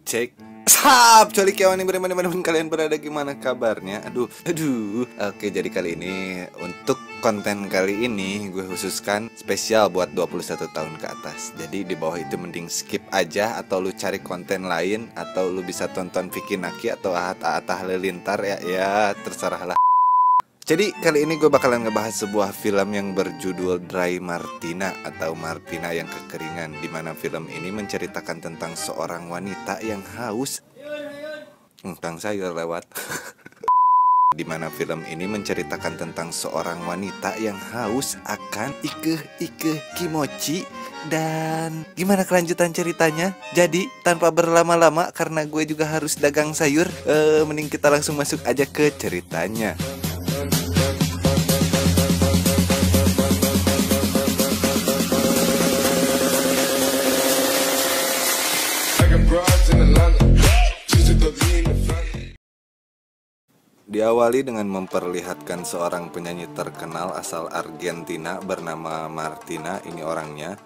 Cek. Sap, culik ya, mana kalian berada, gimana kabarnya? Aduh. Oke, jadi kali ini untuk konten kali ini gue khususkan spesial buat 21 tahun ke atas. Jadi di bawah itu mending skip aja, atau lu cari konten lain, atau lu bisa tonton Vicky Naki atau Atta Halilintar ya terserah lah. Jadi kali ini gue bakalan ngebahas sebuah film yang berjudul Dry Martina atau Martina yang kekeringan, di mana film ini menceritakan tentang seorang wanita yang haus. Tentang sayur lewat. Di mana film ini menceritakan tentang seorang wanita yang haus akan ikeh kimochi. Dan gimana kelanjutan ceritanya? Jadi tanpa berlama-lama, karena gue juga harus dagang sayur, mending kita langsung masuk aja ke ceritanya. Diawali dengan memperlihatkan seorang penyanyi terkenal asal Argentina bernama Martina, ini orangnya.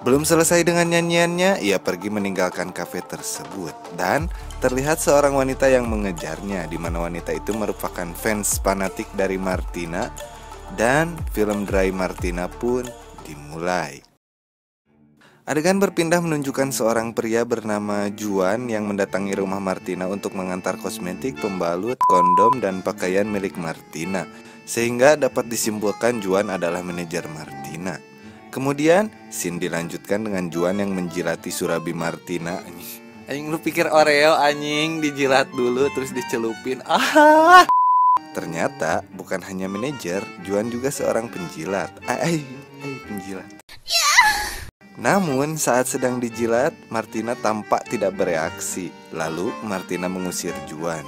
Belum selesai dengan nyanyiannya, ia pergi meninggalkan kafe tersebut dan terlihat seorang wanita yang mengejarnya, di mana wanita itu merupakan fans fanatik dari Martina, dan film Dry Martina pun dimulai. Adegan berpindah menunjukkan seorang pria bernama Juan yang mendatangi rumah Martina untuk mengantar kosmetik, pembalut, kondom, dan pakaian milik Martina, sehingga dapat disimpulkan Juan adalah manajer Martina. Kemudian, scene dilanjutkan dengan Juan yang menjilati surabi Martina. Anjing, lu pikir Oreo anjing, dijilat dulu terus dicelupin. Ternyata bukan hanya manajer, Juan juga seorang penjilat. Penjilat. Namun saat sedang dijilat, Martina tampak tidak bereaksi. Lalu Martina mengusir Juan.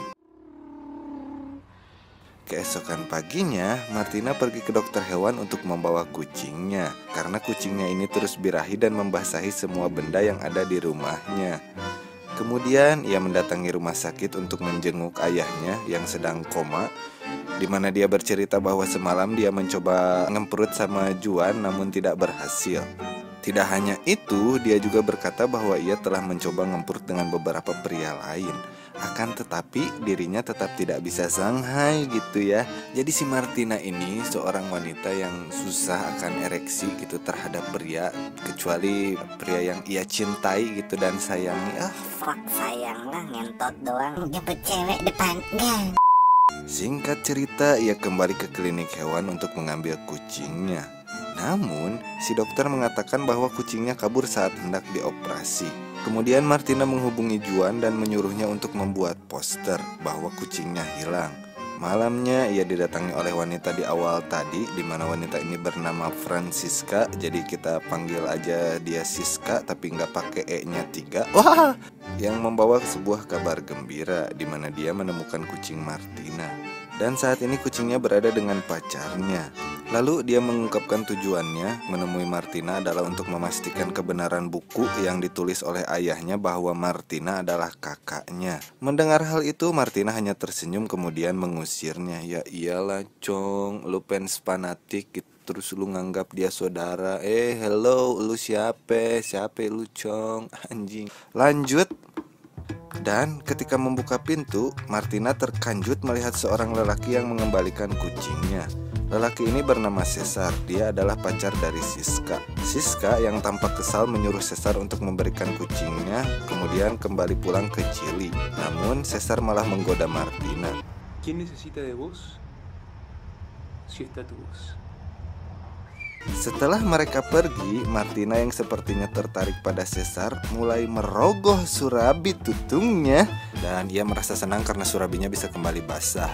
Keesokan paginya, Martina pergi ke dokter hewan untuk membawa kucingnya, karena kucingnya ini terus birahi dan membasahi semua benda yang ada di rumahnya. Kemudian ia mendatangi rumah sakit untuk menjenguk ayahnya yang sedang koma, di mana dia bercerita bahwa semalam dia mencoba ngemprut sama Juan namun tidak berhasil. Tidak hanya itu, dia juga berkata bahwa ia telah mencoba ngemprut dengan beberapa pria lain. Akan tetapi dirinya tetap tidak bisa Shanghai gitu ya. Jadi si Martina ini seorang wanita yang susah akan ereksi gitu terhadap pria, kecuali pria yang ia cintai gitu dan sayangi. Fuck, sayang lah, ngentot doang, jemput cewek depan gang. Singkat cerita, ia kembali ke klinik hewan untuk mengambil kucingnya. Namun, si dokter mengatakan bahwa kucingnya kabur saat hendak dioperasi. Kemudian Martina menghubungi Juan dan menyuruhnya untuk membuat poster bahwa kucingnya hilang. Malamnya ia didatangi oleh wanita di awal tadi, di mana wanita ini bernama Francisca. Jadi kita panggil aja dia Siska, tapi nggak pakai E-nya 3. Wah! Yang membawa sebuah kabar gembira, di mana dia menemukan kucing Martina. Dan saat ini kucingnya berada dengan pacarnya. Lalu dia mengungkapkan tujuannya menemui Martina adalah untuk memastikan kebenaran buku yang ditulis oleh ayahnya bahwa Martina adalah kakaknya. Mendengar hal itu, Martina hanya tersenyum kemudian mengusirnya. Ya iyalah cong, lu fans fanatik gitu, terus lu nganggap dia saudara. Hello, lu siapa lu cong, anjing. Lanjut. Dan ketika membuka pintu, Martina terkejut melihat seorang lelaki yang mengembalikan kucingnya. Lelaki ini bernama Cesar, dia adalah pacar dari Siska. Siska yang tampak kesal menyuruh Cesar untuk memberikan kucingnya, kemudian kembali pulang ke Chili. Namun Cesar malah menggoda Martina. ¿Quién necesita de vos? Si está tu voz. Setelah mereka pergi, Martina yang sepertinya tertarik pada Cesar mulai merogoh surabi tutungnya. Dan ia merasa senang karena surabinya bisa kembali basah.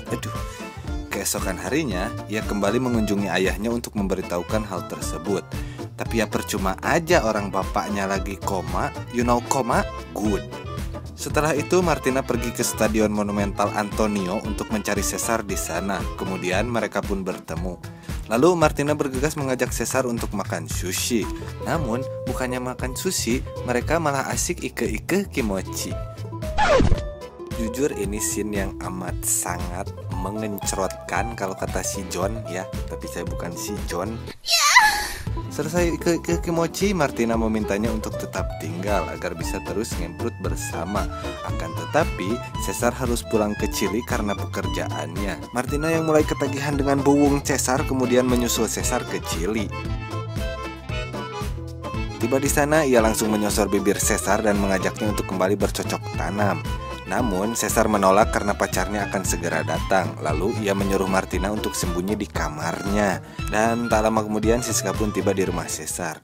Keesokan harinya, ia kembali mengunjungi ayahnya untuk memberitahukan hal tersebut. Tapi ya percuma aja, orang bapaknya lagi koma. You know koma? Good. Setelah itu Martina pergi ke Stadion Monumental Antonio untuk mencari Cesar di sana. Kemudian mereka pun bertemu. Lalu Martina bergegas mengajak Cesar untuk makan sushi. Namun bukannya makan sushi, mereka malah asik ike kimochi. Jujur ini scene yang amat sangat mengencrotkan kalau kata si John ya, tapi saya bukan si John. Selesai ke kimochi, Martina memintanya untuk tetap tinggal agar bisa terus ngemprut bersama. Akan tetapi, Caesar harus pulang ke Chili karena pekerjaannya. Martina yang mulai ketagihan dengan buwung Caesar kemudian menyusul Caesar ke Chili. Tiba di sana, ia langsung menyosor bibir Caesar dan mengajaknya untuk kembali bercocok tanam. Namun, Caesar menolak karena pacarnya akan segera datang. Lalu, ia menyuruh Martina untuk sembunyi di kamarnya. Dan tak lama kemudian, Siska pun tiba di rumah Caesar.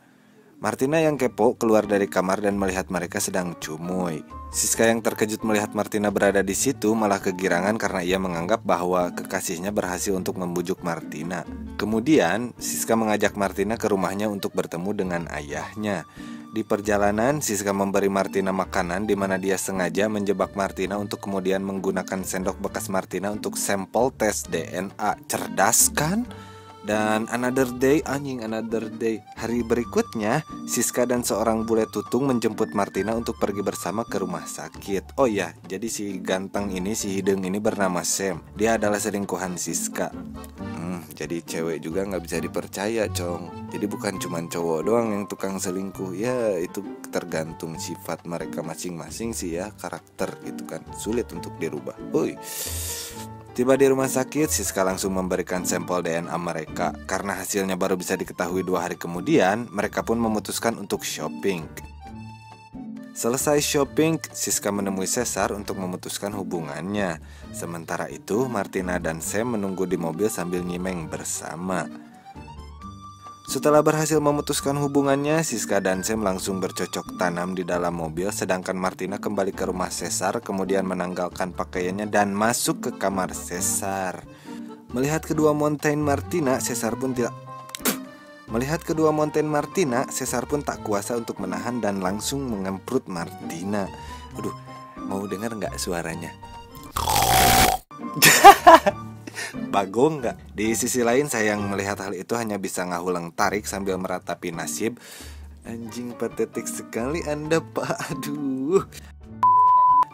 Martina yang kepo keluar dari kamar dan melihat mereka sedang cumui. Siska yang terkejut melihat Martina berada di situ malah kegirangan karena ia menganggap bahwa kekasihnya berhasil untuk membujuk Martina. Kemudian, Siska mengajak Martina ke rumahnya untuk bertemu dengan ayahnya. Di perjalanan, Siska memberi Martina makanan di mana dia sengaja menjebak Martina untuk kemudian menggunakan sendok bekas Martina untuk sampel tes DNA. Cerdas kan? Dan another day. Hari berikutnya, Siska dan seorang bule tutung menjemput Martina untuk pergi bersama ke rumah sakit. Oh ya, jadi si ganteng ini, si hidung ini bernama Sam. Dia adalah selingkuhan Siska. Jadi cewek juga nggak bisa dipercaya, Cong. Jadi bukan cuma cowok doang yang tukang selingkuh. Ya, itu tergantung sifat mereka masing-masing sih ya, karakter gitu kan. Sulit untuk dirubah. Tiba di rumah sakit, Siska langsung memberikan sampel DNA mereka. Karena hasilnya baru bisa diketahui 2 hari kemudian, mereka pun memutuskan untuk shopping. Selesai shopping, Siska menemui Caesar untuk memutuskan hubungannya. Sementara itu, Martina dan Sam menunggu di mobil sambil nyimeng bersama. Setelah berhasil memutuskan hubungannya, Siska dan Sam langsung bercocok tanam di dalam mobil, sedangkan Martina kembali ke rumah Caesar, kemudian menanggalkan pakaiannya dan masuk ke kamar Caesar. Melihat kedua Montaigne Martina, Caesar pun tak kuasa untuk menahan dan langsung mengemprut Martina. Aduh, mau dengar nggak suaranya? Bagong nggak? Di sisi lain, saya yang melihat hal itu hanya bisa ngahulang tarik sambil meratapi nasib. Anjing patetik sekali Anda, Pak. Aduh.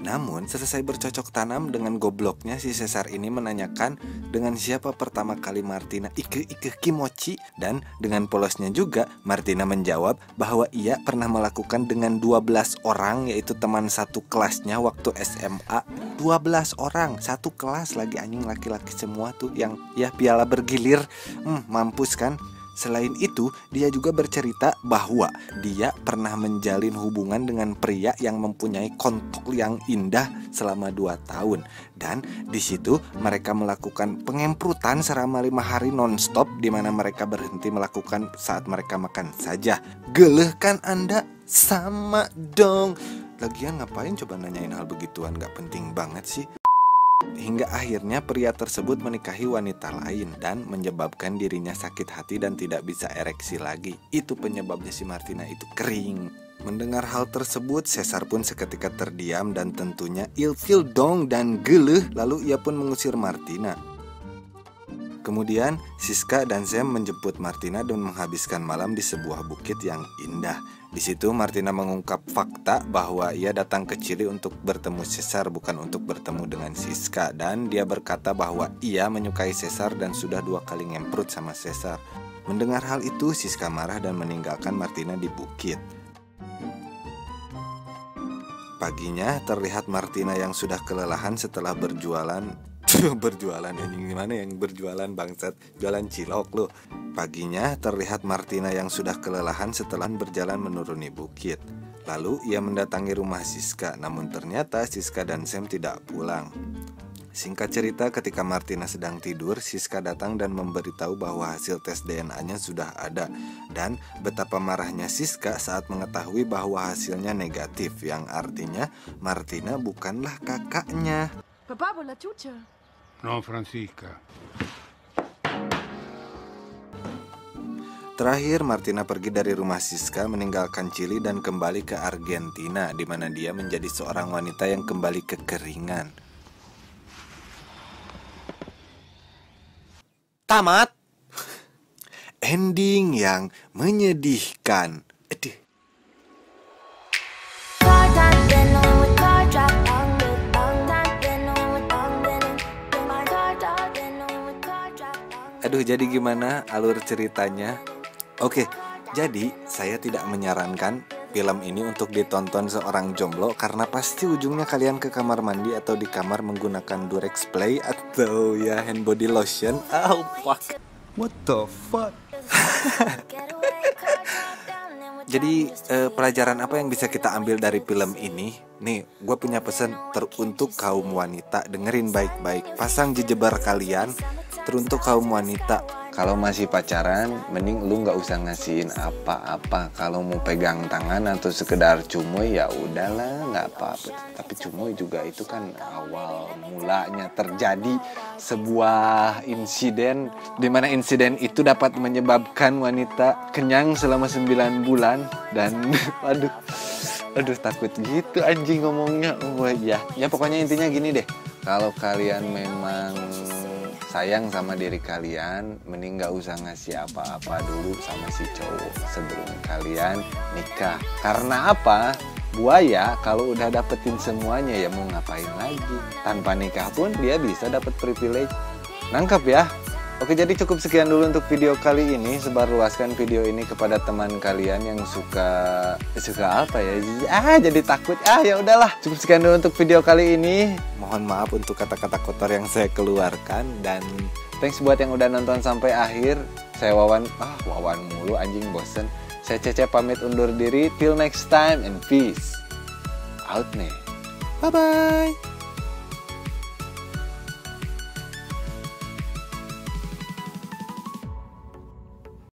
Namun, selesai bercocok tanam dengan gobloknya, si Caesar ini menanyakan dengan siapa pertama kali Martina ike kimochi. Dan dengan polosnya juga, Martina menjawab bahwa ia pernah melakukan dengan 12 orang, yaitu teman satu kelasnya waktu SMA. 12 orang, satu kelas lagi, anjing, laki-laki semua tuh yang ya piala bergilir. Mampus kan? Selain itu, dia juga bercerita bahwa dia pernah menjalin hubungan dengan pria yang mempunyai kontol yang indah selama 2 tahun. Dan di situ mereka melakukan pengemprutan selama 5 hari nonstop, di mana mereka berhenti melakukan saat mereka makan saja. Geleh kan Anda? Sama dong. Lagian ngapain coba nanyain hal begituan, gak penting banget sih. Hingga akhirnya pria tersebut menikahi wanita lain dan menyebabkan dirinya sakit hati dan tidak bisa ereksi lagi. Itu penyebabnya si Martina itu kering. Mendengar hal tersebut, Caesar pun seketika terdiam dan tentunya ilfil dong dan geleh. Lalu ia pun mengusir Martina. Kemudian Siska dan Sam menjemput Martina dan menghabiskan malam di sebuah bukit yang indah. Di situ Martina mengungkap fakta bahwa ia datang ke Chili untuk bertemu Caesar, bukan untuk bertemu dengan Siska. Dan dia berkata bahwa ia menyukai Caesar dan sudah 2 kali ngemprut sama Caesar. Mendengar hal itu, Siska marah dan meninggalkan Martina di bukit. Paginya terlihat Martina yang sudah kelelahan setelah berjualan anjing, gimana yang berjualan bangsat, jualan cilok lo. Paginya terlihat Martina yang sudah kelelahan setelah berjalan menuruni bukit. Lalu ia mendatangi rumah Siska, namun ternyata Siska dan Sam tidak pulang. Singkat cerita, ketika Martina sedang tidur, Siska datang dan memberitahu bahwa hasil tes DNA-nya sudah ada. Dan betapa marahnya Siska saat mengetahui bahwa hasilnya negatif, yang artinya Martina bukanlah kakaknya. Papà vuole la ciuccia? No, Francisca. Terakhir, Martina pergi dari rumah Siska, meninggalkan Chili dan kembali ke Argentina, di mana dia menjadi seorang wanita yang kembali kekeringan. Tamat. Ending yang menyedihkan. Aduh. Aduh, jadi gimana alur ceritanya? Oke, Jadi, saya tidak menyarankan film ini untuk ditonton seorang jomblo karena pasti ujungnya kalian ke kamar mandi atau di kamar menggunakan Durex Play atau ya hand body lotion. Oh fuck. What the fuck? Jadi pelajaran apa yang bisa kita ambil dari film ini? Nih, gue punya pesan teruntuk kaum wanita. Dengerin baik-baik. Pasang jejebar kalian teruntuk kaum wanita. Kalau masih pacaran, mending lu nggak usah ngasihin apa-apa. Kalau mau pegang tangan atau sekedar cumoy ya udahlah, nggak apa-apa. Tapi cumoy juga itu kan awal mulanya terjadi sebuah insiden, di mana insiden itu dapat menyebabkan wanita kenyang selama 9 bulan dan aduh takut gitu anjing ngomongnya. Oh ya pokoknya intinya gini deh. Kalau kalian memang sayang sama diri kalian, mending gak usah ngasih apa-apa dulu sama si cowok sebelum kalian nikah. Karena apa? Buaya kalau udah dapetin semuanya ya mau ngapain lagi. Tanpa nikah pun dia bisa dapet privilege. Nangkep ya? Oke, jadi cukup sekian dulu untuk video kali ini. Sebarluaskan video ini kepada teman kalian yang suka apa ya? Jadi takut. Ya udahlah. Cukup sekian dulu untuk video kali ini. Mohon maaf untuk kata-kata kotor yang saya keluarkan dan thanks buat yang udah nonton sampai akhir. Saya Wawan mulu anjing bosen. Saya Cece pamit undur diri. Till next time and peace. Out nih. Bye bye.